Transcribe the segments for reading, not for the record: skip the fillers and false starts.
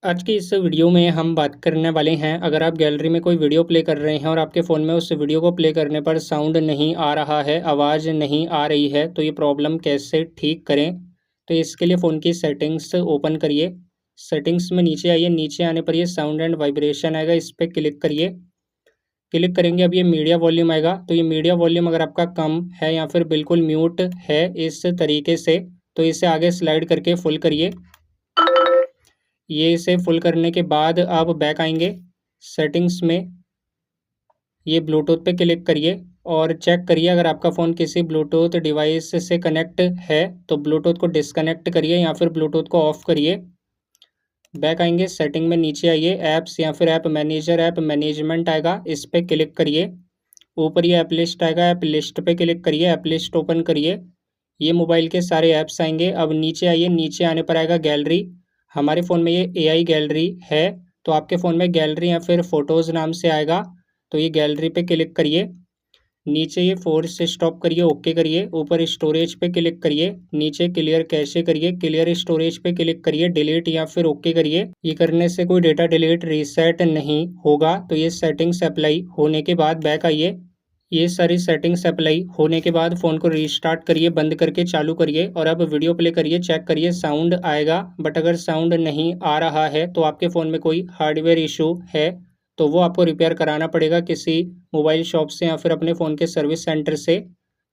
आज की इस वीडियो में हम बात करने वाले हैं, अगर आप गैलरी में कोई वीडियो प्ले कर रहे हैं और आपके फ़ोन में उस वीडियो को प्ले करने पर साउंड नहीं आ रहा है, आवाज़ नहीं आ रही है, तो ये प्रॉब्लम कैसे ठीक करें। तो इसके लिए फ़ोन की सेटिंग्स ओपन करिए। सेटिंग्स में नीचे आइए, नीचे आने पर ये साउंड एंड वाइब्रेशन आएगा, इस पर क्लिक करिए। क्लिक करेंगे अब ये मीडिया वॉल्यूम आएगा, तो ये मीडिया वॉल्यूम अगर आपका कम है या फिर बिल्कुल म्यूट है इस तरीके से, तो इसे आगे स्लाइड करके फुल करिए। ये इसे फुल करने के बाद आप बैक आएंगे सेटिंग्स में, ये ब्लूटूथ पे क्लिक करिए और चेक करिए अगर आपका फ़ोन किसी ब्लूटूथ डिवाइस से कनेक्ट है तो ब्लूटूथ को डिस्कनेक्ट करिए या फिर ब्लूटूथ को ऑफ करिए। बैक आएंगे सेटिंग में, नीचे आइए ऐप्स या फिर ऐप मैनेजर, ऐप मैनेजमेंट आएगा, इस पर क्लिक करिए। ऊपर ये ऐप लिस्ट आएगा, ऐप लिस्ट पे क्लिक करिए, ऐप लिस्ट ओपन करिए। ये मोबाइल के सारे ऐप्स आएंगे। अब नीचे आइए, नीचे आने पर आएगा गैलरी। हमारे फ़ोन में ये एआई गैलरी है, तो आपके फ़ोन में गैलरी या फिर फ़ोटोज़ नाम से आएगा, तो ये गैलरी पे क्लिक करिए। नीचे ये फोर्स से स्टॉप करिए, ओके करिए। ऊपर स्टोरेज पे क्लिक करिए, नीचे क्लियर कैशे करिए, क्लियर स्टोरेज पे क्लिक करिए, डिलीट या फिर ओके करिए। ये करने से कोई डेटा डिलीट रीसेट नहीं होगा। तो ये सेटिंग्स अप्लाई होने के बाद बैक आइए। ये सारी सेटिंग्स अप्लाई होने के बाद फ़ोन को रीस्टार्ट करिए, बंद करके चालू करिए और अब वीडियो प्ले करिए, चेक करिए साउंड आएगा। बट अगर साउंड नहीं आ रहा है तो आपके फ़ोन में कोई हार्डवेयर इशू है, तो वो आपको रिपेयर कराना पड़ेगा किसी मोबाइल शॉप से या फिर अपने फ़ोन के सर्विस सेंटर से।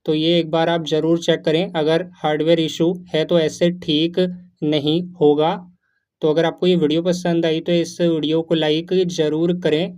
तो ये एक बार आप ज़रूर चेक करें, अगर हार्डवेयर इशू है तो ऐसे ठीक नहीं होगा। तो अगर आपको ये वीडियो पसंद आई तो इस वीडियो को लाइक ज़रूर करें।